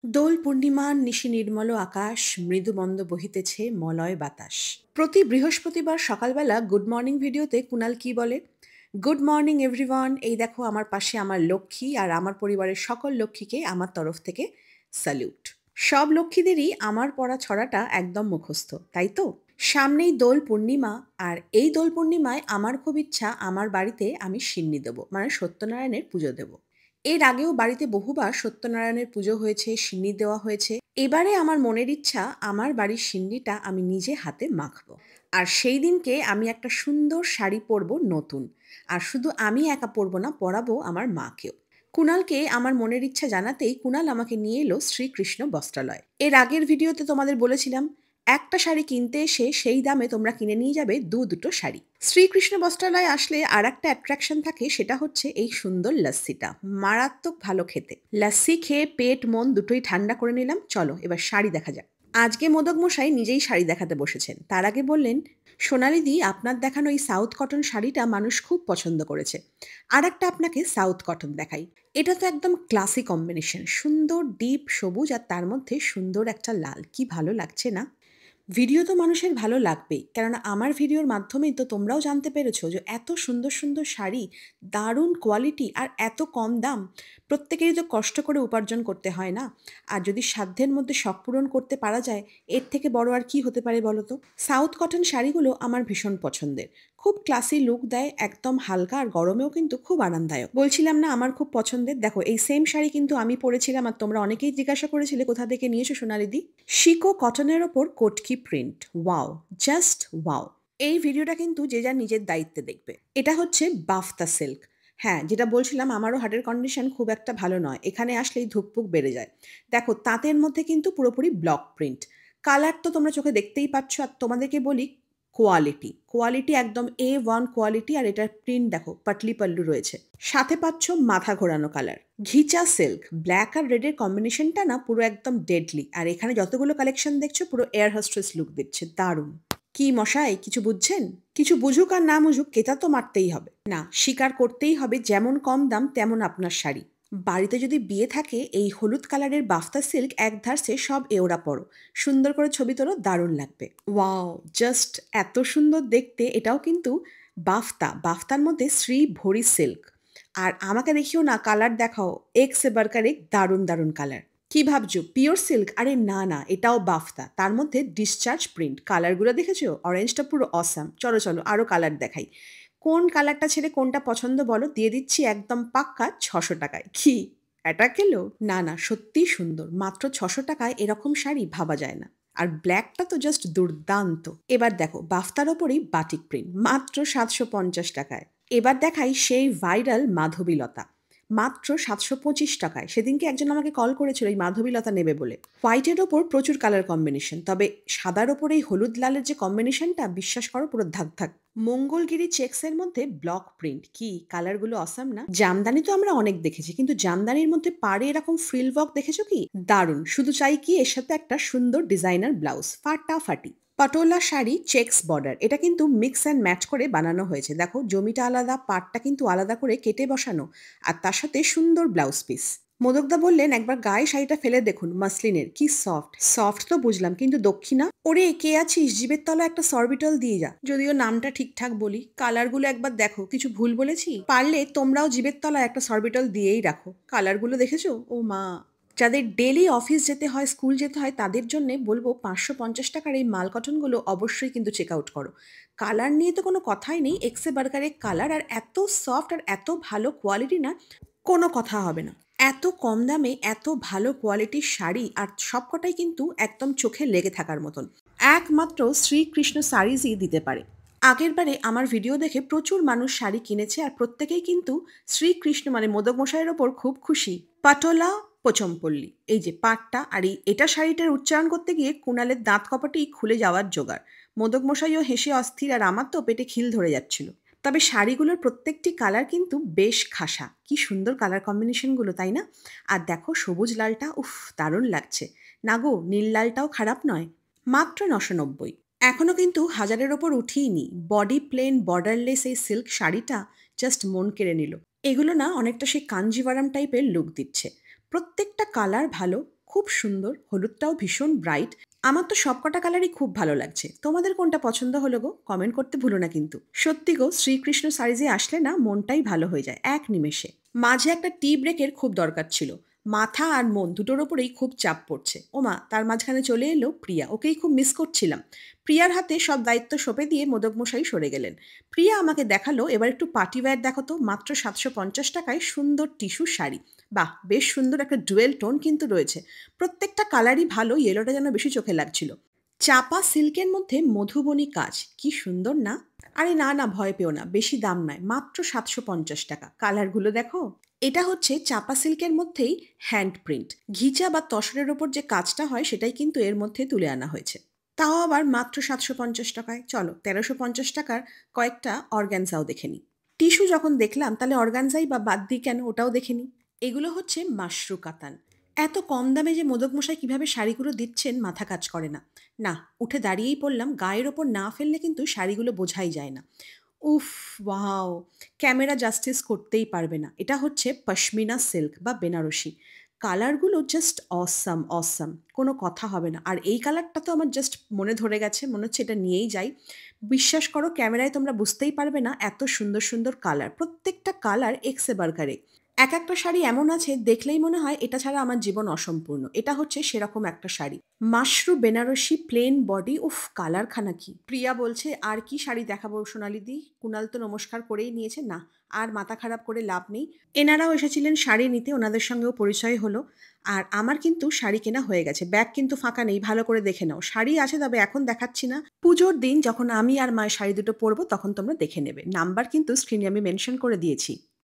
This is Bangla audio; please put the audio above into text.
দোল পূর্ণিমার নিশি নির্মল আকাশ, মৃদুমন্দ বহিতেছে মলয় বাতাস। প্রতি বৃহস্পতিবার সকালবেলা গুড মর্নিং ভিডিওতে কুনাল কি বলে? গুড মর্নিং এভরিওয়ান, এই দেখো আমার পাশে আমার লক্ষ্মী আর আমার পরিবারের সকল লক্ষ্মীকে আমার তরফ থেকে স্যালিউট। সব লক্ষ্মীদেরই আমার পড়া ছড়াটা একদম মুখস্থ, তাই তো? সামনেই দোল পূর্ণিমা, আর এই দোল পূর্ণিমায় আমার খুব ইচ্ছা আমার বাড়িতে আমি সিন্নি দেবো, মানে সত্যনারায়ণের পুজো দেবো। এর আগেও বাড়িতে বহুবার সত্যনারায়ণের পুজো হয়েছে, সিন্নি দেওয়া হয়েছে। এবারে আমার মনের ইচ্ছা আমার বাড়ির সিন্নিটা আমি নিজে হাতে মাখবো। আর সেই দিনকে আমি একটা সুন্দর শাড়ি পরবো নতুন। আর শুধু আমি একা পরবো না, পরাবো আমার মাকেও। কুণালকে আমার মনের ইচ্ছা জানাতেই কুণাল আমাকে নিয়ে এলো শ্রীকৃষ্ণ বস্ত্রালয়। এর আগের ভিডিওতে তোমাদের বলেছিলাম একটা শাড়ি কিনতে এসে সেই দামে তোমরা কিনে নিয়ে যাবে দুটো শাড়ি। শ্রীকৃষ্ণ বস্ত্রালয়ে আসলে আর একটা অ্যাট্রাকশন থাকে, সেটা হচ্ছে এই সুন্দর লস্যিটা। মারাত্মক ভালো খেতে। লস্যি খেয়ে পেট মন দুটোই ঠান্ডা করে নিলাম। চলো এবার শাড়ি দেখা যাক। আজকে মোদক মশাই নিজেই শাড়ি দেখাতে বসেছেন। তার আগে বললেন, সোনালিদি আপনার দেখানো এই সাউথ কটন শাড়িটা মানুষ খুব পছন্দ করেছে, আর একটা আপনাকে সাউথ কটন দেখাই। এটা তো একদম ক্লাসি কম্বিনেশন, সুন্দর ডিপ সবুজ আর তার মধ্যে সুন্দর একটা লাল, কি ভালো লাগছে না? ভিডিও তো মানুষের ভালো লাগবেই, কেননা আমার ভিডিওর মাধ্যমেই তো তোমরাও জানতে পেরেছো যে এত সুন্দর সুন্দর শাড়ি, দারুণ কোয়ালিটি আর এত কম দাম। প্রত্যেকেরই তো কষ্ট করে উপার্জন করতে হয় না? আর যদি সাধ্যের মধ্যে শখ পূরণ করতে পারা যায়, এর থেকে বড় আর কি হতে পারে বলো তো? সাউথ কটন শাড়িগুলো আমার ভীষণ পছন্দের। খুব ক্লাসি লুক দেয়, একদম হালকা আর গরমেও কিন্তু খুব আরামদায়ক। বলছিলাম না আমার খুব পছন্দের? দেখো এই সেম শাড়ি কিন্তু আমি পরেছিলাম, আর তোমরা অনেকেই জিজ্ঞাসা করেছিলে কোথা থেকে নিয়েছো সোনালিদি। শিকো কটনের ওপর কোটকি প্রিন্ট, ওয়াও, জাস্ট ওয়াও। এই ভিডিওটা কিন্তু যে যার নিজের দায়িত্বে দেখবে। এটা হচ্ছে বাফতা সিল্ক। হ্যাঁ, যেটা বলছিলাম আমারও হার্টের কন্ডিশন খুব একটা ভালো নয়, এখানে আসলেই ধুকপুক বেড়ে যায়। দেখো তাঁতের মধ্যে কিন্তু পুরোপুরি ব্লক প্রিন্ট। কালার তো তোমরা চোখে দেখতেই পাচ্ছ, আর তোমাদেরকে বলি কোয়ালিটি, কোয়ালিটি একদম A1 কোয়ালিটি। আর এটার প্রিন্ট দেখো, পাটলি পাল্লু রয়েছে, সাথে পাচ্ছ মাথা ঘোরানো কালার। ঘিচা সিল্ক, ব্ল্যাক আর রেডের কম্বিনেশনটা না পুরো একদম ডেডলি। আর এখানে যতগুলো কালেকশন দেখছো পুরো এয়ার হোস্টেস লুক দিচ্ছে, দারুণ। কি মশাই কিছু বুঝছেন? কিছু বুঝুক আর না বুঝুক, কেতা তো মারতেই হবে, না স্বীকার করতেই হবে যেমন কম দাম তেমন আপনার শাড়ি। বাড়িতে যদি বিয়ে থাকে, এই হলুদ কালারের বাফতা সিল্ক এক ধারসে সব এওরা পরো, সুন্দর করে ছবি তোলো, দারুণ লাগবে। ওয়াও, জাস্ট এত সুন্দর দেখতে। এটাও কিন্তু বাফতা, বাফতার মধ্যে শ্রী ভরি সিল্ক। আর আমাকে দেখিও না, কালার দেখাও, এক সে বারকার এক, দারুণ দারুণ কালার। কি ভাবছো পিওর সিল্ক? আরে না না, এটাও বাফতা, তার মধ্যে ডিসচার্জ প্রিন্ট। কালারগুলো দেখেছো? অরেঞ্জটা পুরো অসাম। চলো চলো আরও কালার দেখাই। কোন কালারটা ছেড়ে কোনটা পছন্দ বলো, দিয়ে দিচ্ছি একদম পাক্কা 600 টাকায়। কি এটা গেলো? না না, সত্যিই সুন্দর। মাত্র 600 টাকায় এরকম শাড়ি ভাবা যায় না। আর ব্ল্যাকটা তো জাস্ট দুর্দান্ত। এবার দেখো বাফতার ওপরেই বাটিক প্রিন্ট, মাত্র 750 টাকায়। এবার দেখাই সেই ভাইরাল মাধবীলতা, মাত্র 725 টাকায়। সেদিনকে একজন আমাকে কল করেছিল এই মাধবীলতা নেবে বলে। হোয়াইটের ওপর প্রচুর কালার কম্বিনেশন, তবে সাদার ওপর এই হলুদ লালের যে কম্বিনেশনটা, বিশ্বাস করো পুরো ধাক ধাক। মঙ্গলগিরি চেক্সের মধ্যে ব্লক প্রিন্ট, কি কালারগুলো অসাম না? জামদানি তো আমরা অনেক দেখেছি, কিন্তু জামদানির মধ্যে পাড়ে এরকম ফ্রিল ওয়ার্ক দেখেছো কি? দারুণ। শুধু চাই কি এর সাথে একটা সুন্দর ডিজাইনার ব্লাউজ, ফাটাফাটি। পাটোলা শাড়ি চেক্স বর্ডার, এটা কিন্তু মিক্স অ্যান্ড ম্যাচ করে বানানো হয়েছে। দেখো জমিটা আলাদা, পাটটা কিন্তু আলাদা করে কেটে বসানো, আর তার সাথে সুন্দর ব্লাউজ পিস। মোদকদা বললেন একবার গায়ে শাড়িটা ফেলে দেখুন, মাসলিনের, কি সফট। সফট তো বুঝলাম, কিন্তু দক্ষিণা? ওরে কে আছিস, জিভের তলা একটা সরবিটল দিয়ে যা। যদিও নামটা ঠিকঠাক বলি, কালারগুলো একবার দেখো, কিছু ভুল বলেছি? পারলে তোমরাও জিভের তলা একটা সরবিটল দিয়েই রাখো। কালারগুলো দেখেছো? ও মা। যাদের ডেলি অফিস যেতে হয়, স্কুল যেতে হয়, তাদের জন্য বলবো 550 টাকার এই মাল কটনগুলো অবশ্যই কিন্তু চেক আউট করো। কালার নিয়ে তো কোনো কথাই নেই, এক্সে বার্গারের কালার, আর এত সফট আর এত ভালো কোয়ালিটি না, কোনো কথা হবে না। এত কম দামে এত ভালো কোয়ালিটির শাড়ি, আর সবকটাই কিন্তু একদম চোখে লেগে থাকার মতন। একমাত্র শ্রীকৃষ্ণ শাড়িজই দিতে পারে। আগেরবারে আমার ভিডিও দেখে প্রচুর মানুষ শাড়ি কিনেছে, আর প্রত্যেকেই কিন্তু শ্রীকৃষ্ণ মানে মোদক মশাইয়ের ওপর খুব খুশি। পাটোলা পোচমপল্লী, এই যে পাটটা, আর এটা শাড়িটার উচ্চারণ করতে গিয়ে কুণালের দাঁত কপাটি খুলে যাওয়ার জোগাড়। মোদক মশাইও হেসে অস্থির, আর আমার তো পেটে খিল ধরে যাচ্ছিল। তবে শাড়িগুলোর প্রত্যেকটি কালার কিন্তু বেশ খাসা, কি সুন্দর কালার কম্বিনেশনগুলো, তাই না? আর দেখো সবুজ লালটা, উফ, দারুণ লাগছে। না গো, নীল লালটাও খারাপ নয়। মাত্র 990। এখনও কিন্তু হাজারের ওপর উঠিনি। বডি প্লেন বর্ডারলেস এই সিল্ক শাড়িটা জাস্ট মন কেড়ে নিল। এগুলো না অনেকটা সেই কাঞ্জিভারাম টাইপের লুক দিচ্ছে। প্রত্যেকটা কালার ভালো, খুব সুন্দর, হলুদটাও ভীষণ ব্রাইট। আমার তো সবকটা কালারই খুব ভালো লাগছে। তোমাদের কোনটা পছন্দ হলো গো? কমেন্ট করতে ভুলো না কিন্তু। সত্যি গো, শ্রীকৃষ্ণ সাইজে আসলে না মনটাই ভালো হয়ে যায় এক নিমেষে। মাঝে একটা টি ব্রেকের খুব দরকার ছিল। মাথা আর মন দুটোর ওপরেই খুব চাপ পড়ছে। ওমা, তার মাঝখানে চলে এলো প্রিয়া, ওকেই খুব মিস করছিলাম। প্রিয়ার হাতে সব দায়িত্ব সঁপে দিয়ে মোদক মশাই সরে গেলেন। প্রিয়া আমাকে দেখালো, এবার একটু পার্টি ওয়্যার দেখো তো, মাত্র 750 টাকায় সুন্দর টিস্যু শাড়ি। বাহ, বেশ সুন্দর একটা ডুয়েল টোন কিন্তু রয়েছে। প্রত্যেকটা কালারই ভালো, ইয়েলোটা যেন বেশি চোখে লাগছিল। চাপা সিল্কের মধ্যে মধুবনী কাজ, কি সুন্দর না? আরে না না, ভয় পেও না, বেশি দাম নয়, মাত্র 750 টাকা। কালারগুলো দেখো। এটা হচ্ছে চাপা সিল্কের মধ্যেই হ্যান্ড প্রিন্ট। ঘিচা বা তসরের ওপর যে কাজটা হয় সেটাই কিন্তু এর মধ্যে তুলে আনা হয়েছে। তাও আবার মাত্র 750 টাকায়। চলো 1350 টাকার কয়েকটা অর্গ্যানজাও দেখে নিই। টিস্যু যখন দেখলাম, তাহলে অর্গানজাই বা বাদ দিই কেন, ওটাও দেখে নিই। এগুলো হচ্ছে মাশরু কাতান। এত কম দামে যে মোদক মশাই কিভাবে শাড়িগুলো দিচ্ছেন মাথা কাজ করে না। না, উঠে দাঁড়িয়েই পড়লাম, গায়ের ওপর না ফেললে কিন্তু শাড়িগুলো বোঝাই যায় না। উফ, ওয়াও! ক্যামেরা জাস্টিস করতেই পারবে না। এটা হচ্ছে পশমিনা সিল্ক বা বেনারসি। কালারগুলো জাস্ট অসাম, অসাম। কোনো কথা হবে না। আর এই কালারটা তো আমার জাস্ট মনে ধরে গেছে। মনে হচ্ছে এটা নিয়েই যাই। বিশ্বাস করো, ক্যামেরায় তোমরা বুঝতেই পারবে না এত সুন্দর, সুন্দর কালার। প্রত্যেকটা কালার এক্সে বার্গারে। এক একটা শাড়ি এমন আছে দেখলেই মনে হয় এটা ছাড়া আমার জীবন অসম্পূর্ণ। এটা হচ্ছে সেরকম একটা শাড়ি। মাশরু বেনারসি প্লেন বডি, উফ কালারখানা কি! প্রিয়া বলছে, আর কি শাড়ি দেখাবো সোনালিদি? কুনাল তো নমস্কার করেই নিয়েছে, না আর মাথা খারাপ করে লাভ নেই। এনারাও এসেছিলেন শাড়ি নিতে, ওনাদের সঙ্গেও পরিচয় হলো। আর আমার কিন্তু শাড়ি কেনা হয়ে গেছে, ব্যাগ কিন্তু ফাঁকা নেই, ভালো করে দেখে নাও। শাড়ি আছে, তবে এখন দেখাচ্ছি না। পুজোর দিন যখন আমি আর মায়ের শাড়ি দুটো পরবো তখন তোমরা দেখে নেবে। নাম্বার কিন্তু স্ক্রিনে আমি মেনশন করে দিয়েছি।